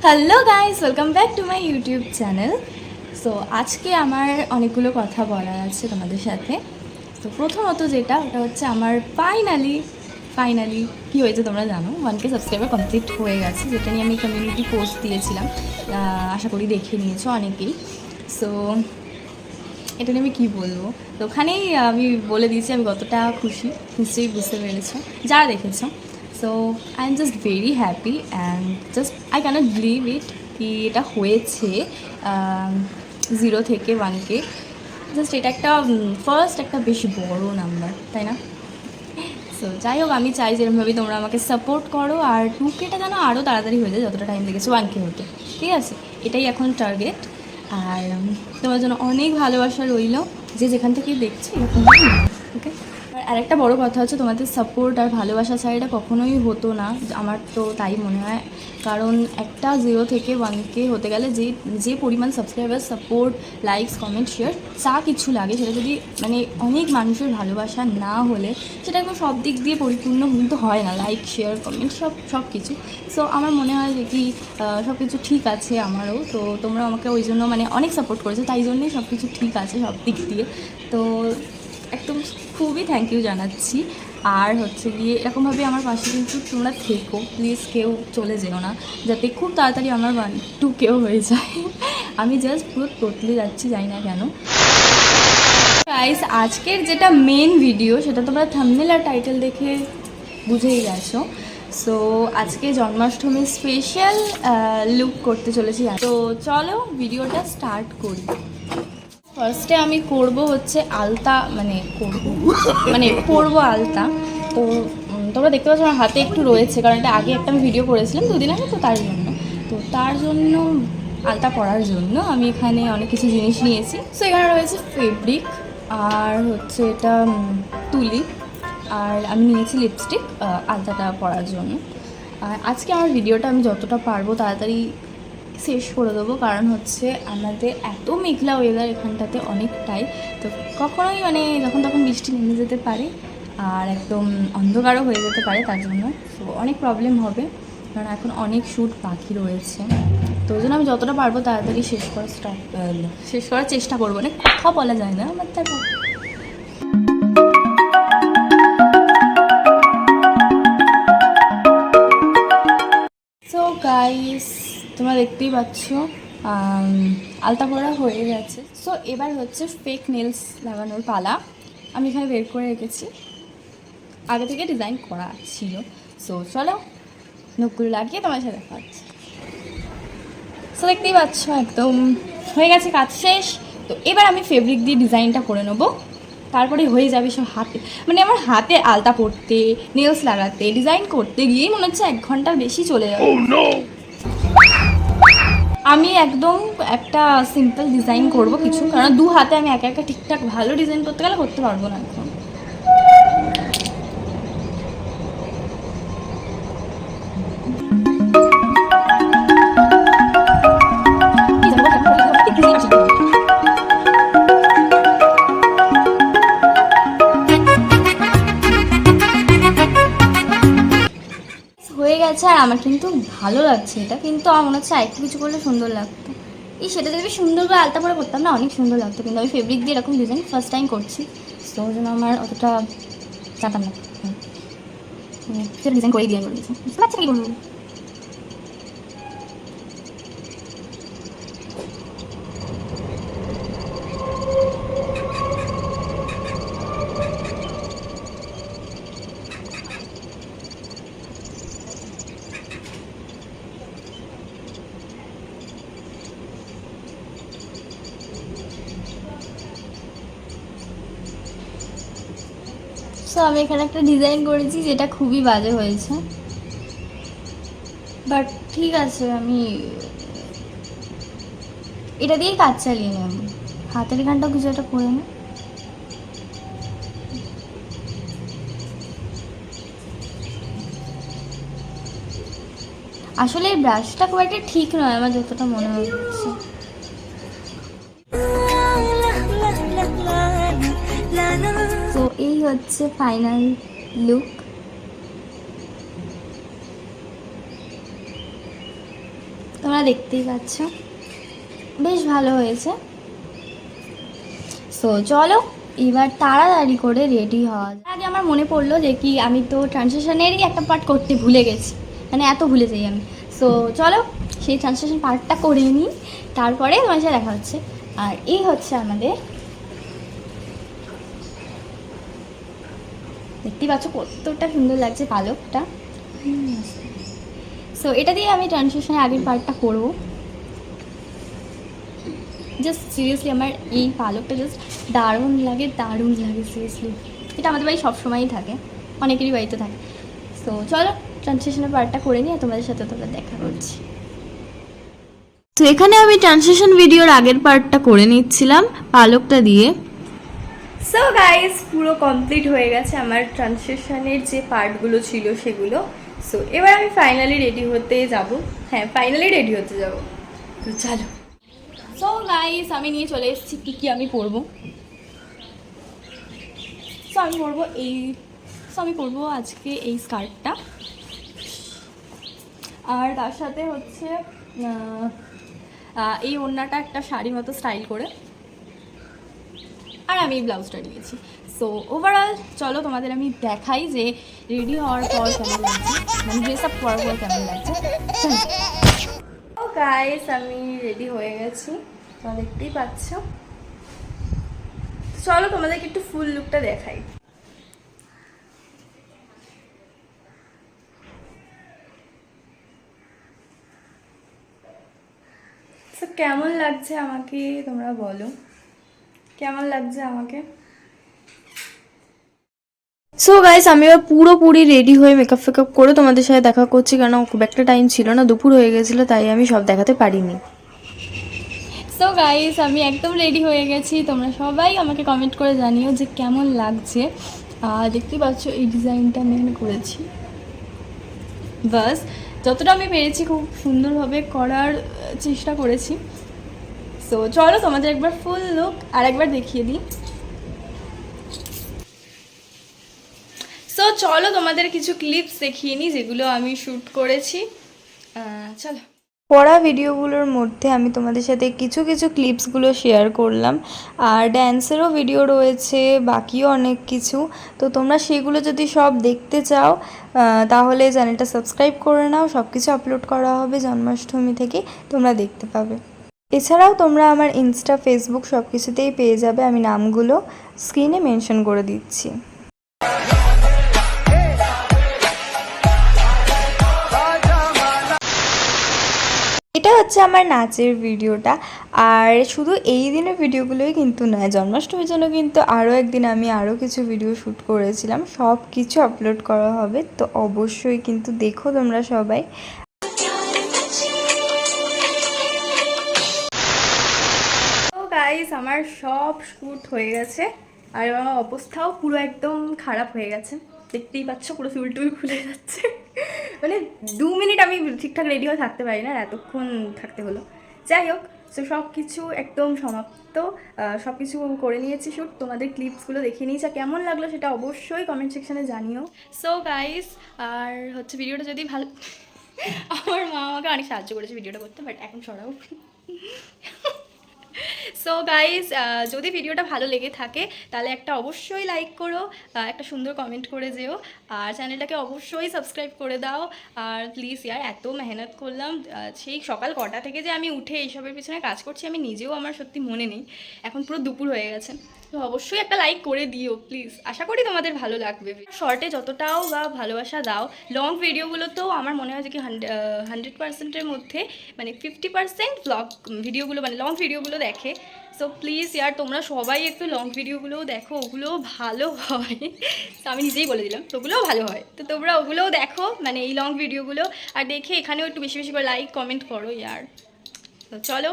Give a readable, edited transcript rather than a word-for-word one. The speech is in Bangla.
Hello guys, welcome back to my YouTube channel. So আজকে আমার অনেকগুলো কথা বলার আছে তোমাদের সাথে। তো প্রথমত যেটা ওটা হচ্ছে আমার ফাইনালি কী হয়েছে তোমরা জানো, 1K সাবস্ক্রাইবার কমপ্লিট হয়ে গেছে, যেটা নিয়ে আমি কমিউনিটি পোস্ট দিয়েছিলাম। আশা করি দেখে নিয়েছো অনেকেই। সো এটা নিয়ে আমি কী বলবো, তো ওখানেই আমি বলে দিয়েছি আমি কতটা খুশি, নিশ্চয়ই বুঝতে পেরেছো যারা দেখেছো। So I am just very happy and just I cannot believe it কি এটা হয়েছে 0 থেকে 1K। জাস্ট এটা একটা ফার্স্ট একটা বেশি বড় নাম্বার, তাই না? সো যাই হোক, আমি চাই যেরকমভাবেই তোমরা আমাকে সাপোর্ট করো, আর 2Kটা যেন আরও তাড়াতাড়ি হয়ে যায়, যতটা টাইম লেগেছে 1K হতে। ঠিক আছে, এটাই এখন টার্গেট। আর তোমার জন্য অনেক ভালোবাসা রইল, যে যেখান থেকে দেখছি এরকম। ওকে, আর আরেকটা বড় কথা হচ্ছে তোমাদের সাপোর্ট আর ভালোবাসা ছাড়া এটা কখনোই হতো না, আমার তো তাই মনে হয়। কারণ একটা 0 থেকে 1K হতে গেলে যে পরিমাণ subscriber, support, likes, comment, share যা কিছু লাগে, সেটা যদি মানে অনেক মানুষের ভালোবাসা না হলে সেটা একদম সব দিক দিয়ে পরিপূর্ণ কিন্তু হয় না। লাইক, শেয়ার, কমেন্ট সব কিছু। সো আমার মনে হয় যে কি সব কিছু ঠিক আছে আমারও, তো তোমরা আমাকে ওই জন্য মানে অনেক সাপোর্ট করেছো, তাই জন্যই সব কিছু ঠিক আছে সব দিক দিয়ে। তো একদম খুবই থ্যাংক ইউ জানাচ্ছি। আর হচ্ছে গিয়ে এরকমভাবে আমার পাশে কিন্তু তোমরা থেকো, প্লিজ কেউ চলে যেও না, যাতে খুব তাড়াতাড়ি আমার 2K হয়ে যায়। আমি জাস্ট পুরো টটলি যাচ্ছি, জানি না কেন। গাইস, আজকের যেটা মেন ভিডিও সেটা তোমরা থাম্বনেল আর টাইটেল দেখে বুঝেই গেছো। সো আজকে জন্মাষ্টমীর স্পেশাল লুক করতে চলেছি, তো চলো ভিডিওটা স্টার্ট করি। ফার্স্টে আমি করব হচ্ছে আলতা, পরবো আলতা। তো তোমরা দেখতে পাচ্ছ আমার হাতে একটু রয়েছে, কারণ এটা আগে একটা আমি ভিডিও করেছিলাম 2 দিন আগে, তো তার জন্য আলতা পরার জন্য আমি এখানে অনেক কিছু জিনিস নিয়েছি। সো এখানে রয়েছে ফেব্রিক, আর হচ্ছে এটা তুলি, আর আমি নিয়েছি লিপস্টিক আলতাটা পরার জন্য। আর আজকে আমার ভিডিওটা আমি যতটা পারবো তাড়াতাড়ি শেষ করে দেবো, কারণ হচ্ছে আমাদের এত মেঘলা ওয়েদার এখানটাতে অনেকটাই, তো কখনোই মানে যখন তখন বৃষ্টি নেমে যেতে পারে আর একদম অন্ধকারও হয়ে যেতে পারে, তার জন্য তো অনেক প্রবলেম হবে, কারণ এখন অনেক শ্যুট বাকি রয়েছে। তো ওই জন্য আমি যতটা পারবো তাড়াতাড়ি শেষ করার চেষ্টা করবো। অনেক কথা বলা যায় না আমার, তারপর সো গাইস, তোমরা দেখতেই পাচ্ছ আলতা পরা হয়ে গেছে। সো এবার হচ্ছে ফেক নেলস লাগানোর পালা। আমি এখানে বের করে রেখেছি, আগে থেকে ডিজাইন করা ছিল। সো চলো নখগুলো লাগিয়ে তোমার সাথে দেখা হচ্ছে। সো দেখতেই পাচ্ছ একদম হয়ে গেছে, কাজ শেষ। তো এবার আমি ফেব্রিক দিয়ে ডিজাইনটা করে নেবো, তারপরে হয়ে যাবে সব হাতে। মানে আমার হাতে আলতা পরতে, নেলস লাগাতে, ডিজাইন করতে গিয়েই মনে হচ্ছে 1 ঘন্টার বেশি চলে যাবে। আমি একদম একটা সিম্পল ডিজাইন করব কিছু, কারণ 2 হাতে আমি একা একা ঠিকঠাক ভালো ডিজাইন করতে গেলে করতে পারবো না এখন। হয়ে গেছে, আর আমার কিন্তু ভালো লাগছে এটা, কিন্তু আমার মনে হচ্ছে আরেকটু কিছু করলে সুন্দর লাগতো। সেটা যদি সুন্দর করে আলতা পরে করতাম না, অনেক সুন্দর লাগতো, কিন্তু আমি ফেব্রিক দিয়ে এরকম ডিজাইন ফার্স্ট টাইম করছি, তো ওই জন্য আমার অতটা জানতাম না। সেটা ডিজাইন করেই ডিজাইন করে দিয়েছি, বুঝতে পারছি কি বলবো। সো আমি এখানে একটা ডিজাইন করেছি যেটা খুবই বাজে হয়েছে, বাট ঠিক আছে, আমি এটা দিয়েই কাজ চালিয়ে নেব। হাতের এখানটাও কিছু একটা করে নেব। আসলে এই ব্রাশটা খুব একটা ঠিক নয় আমার যতটা মনে হচ্ছে। তো এই হচ্ছে ফাইনাল লুক। তোমরা দেখতেই পাচ্ছ, বেশ ভালো হয়েছে। সো চলো এবার তাড়াতাড়ি করে রেডি হওয়া যায়। আগে আমার মনে পড়লো যে কি আমি তো ট্রান্সলেশনেরই একটা পার্ট করতে ভুলে গেছি, মানে এত ভুলে যাই আমি। সো চলো সেই ট্রান্সলেশন পার্টটা করে নিই, তারপরে তোমার সাথে দেখা হচ্ছে। আর এই হচ্ছে আমাদের, দেখতেই পাচ্ছ কতটা সুন্দর লাগছে পালকটা। সো এটা দিয়ে আমি ট্রান্সলেশনের আগের পার্টটা করবো। জাস্ট সিরিয়াসলি আমার এই পালকটা জাস্ট দারুণ লাগে, দারুণ লাগে সিরিয়াসলি। এটা আমাদের বাড়ি সবসময়ই থাকে, অনেকেরই বাড়িতে থাকে। সো চলো ট্রান্সলেশনের পার্টটা করে নিয়ে তোমাদের সাথে তোমরা দেখা করছি। তো এখানে আমি ট্রান্সলেশন ভিডিওর আগের পার্টটা করে নিচ্ছিলাম পালকটা দিয়ে। সো গাইস পুরো কমপ্লিট হয়ে গেছে আমার ট্রান্সলেশনের যে পার্টগুলো ছিল সেগুলো। সো এবার আমি ফাইনালি রেডি হতে যাব। হ্যাঁ, ফাইনালি রেডি হতে যাব। তো চলো। সো গাইস আমি নিয়ে চলে এসেছি কী কী আমি পরবো। সো আমি পরবো আজকে এই স্কার্টটা, আর তার সাথে হচ্ছে এই ওড়নাটা একটা শাড়ি মতো স্টাইল করে, আর আমি এই ব্লাউজটা নিয়েছি। সো ওভারঅল চলো তোমাদের আমি দেখাই যে রেডি হওয়ার পর কেমন লাগছে, মানে ড্রেস আপ করার পর কেমন লাগছে। ও গাইস আমি রেডি হয়ে গেছি, তোমরা দেখতেই পাচ্ছ। চলো তোমাদেরকে একটু ফুল লুকটা দেখাই। তো কেমন লাগছে আমাকে তোমরা বলো, কেমন লাগছে আমাকে। সো গাইস আমি এবার পুরোপুরি রেডি হয়ে মেকআপ ফেকআপ করে তোমাদের সাথে দেখা করছি, কারণ খুব একটা টাইম ছিল না, দুপুর হয়ে গেছিলো, তাই আমি সব দেখাতে পারিনি। সো গাইস আমি একদম রেডি হয়ে গেছি, তোমরা সবাই আমাকে কমেন্ট করে জানিও যে কেমন লাগছে। দেখতেই পাচ্ছ এই ডিজাইনটা আমি করেছি, বাস যতটা আমি পেরেছি খুব সুন্দরভাবে করার চেষ্টা করেছি। সো চলো তোমাদের একবার ফুল লুক আর একবার দেখিয়ে দিই। সো চলো তোমাদের কিছু ক্লিপস দেখিয়ে নিই যেগুলো আমি শ্যুট করেছি। চলো, পড়া ভিডিওগুলোর মধ্যে আমি তোমাদের সাথে কিছু কিছু ক্লিপসগুলো শেয়ার করলাম, আর ড্যান্সেরও ভিডিও রয়েছে, বাকিও অনেক কিছু। তো তোমরা সেগুলো যদি সব দেখতে চাও তাহলে চ্যানেলটা সাবস্ক্রাইব করে নাও, সব কিছু আপলোড করা হবে জন্মাষ্টমী থেকে, তোমরা দেখতে পাবে। এছাড়াও তোমরা আমার ইনস্টা, ফেসবুক সব কিছুতেই পেয়ে যাবে, আমি নামগুলো স্ক্রিনে মেনশন করে দিচ্ছি। এটা হচ্ছে আমার নাচের ভিডিওটা, আর শুধু এই দিনের ভিডিওগুলোই কিন্তু নয়, জন্মাষ্টমীর জন্য কিন্তু আরও একদিন আমি আরও কিছু ভিডিও শ্যুট করেছিলাম, সব কিছু আপলোড করা হবে, তো অবশ্যই কিন্তু দেখো তোমরা সবাই। তো গাইস আমার সব শ্যুট হয়ে গেছে, আর আমার অবস্থাও পুরো একদম খারাপ হয়ে গেছে, দেখতেই পাচ্ছ পুরো চুল টুল খুলে যাচ্ছে। মানে 2 মিনিট আমি ঠিকঠাক রেডি হয়ে থাকতে পারি না, এতক্ষণ থাকতে হলো। যাই হোক, সো সব কিছু একদম সমাপ্ত, সব কিছু করে নিয়েছি শ্যুট, তোমাদের ক্লিপসগুলো দেখে নিয়েছি, কেমন লাগলো সেটা অবশ্যই কমেন্ট সেকশানে জানিও। সো গাইস আর হচ্ছে ভিডিওটা যদি ভালো আমার মা আমাকে অনেক সাহায্য করেছে ভিডিওটা করতে, বাট এখন সরাও। সো গাইজ যদি ভিডিওটা ভালো লেগে থাকে তাহলে একটা অবশ্যই লাইক করো, একটা সুন্দর কমেন্ট করে যেও, আর চ্যানেলটাকে অবশ্যই সাবস্ক্রাইব করে দাও। আর প্লিজ ইয়ার এত মেহনত করলাম, সেই সকাল কটা থেকে যে আমি উঠে এইসবের পিছনে কাজ করছি আমি নিজেও আমার সত্যি মনে নেই, এখন পুরো দুপুর হয়ে গেছে। তো অবশ্যই একটা লাইক করে দিও প্লিজ, আশা করি তোমাদের ভালো লাগবে। শর্টে যতটাও বা ভালোবাসা দাও, লং ভিডিওগুলোতেও আমার মনে হয় যে কি 100%-এর মধ্যে মানে 50% ব্লগ ভিডিওগুলো মানে লং ভিডিওগুলো দেখে। সো প্লিজ ইয়ার তোমরা সবাই একটু লং ভিডিওগুলোও দেখো, ওগুলোও ভালো হয়। তো আমি নিজেই বলে দিলাম, ওগুলোও ভালো হয়, তো তোমরা ওগুলোও দেখো, মানে এই লং ভিডিওগুলো, আর দেখে এখানেও একটু বেশি বেশি করে লাইক কমেন্ট করো ইয়ার। তো চলো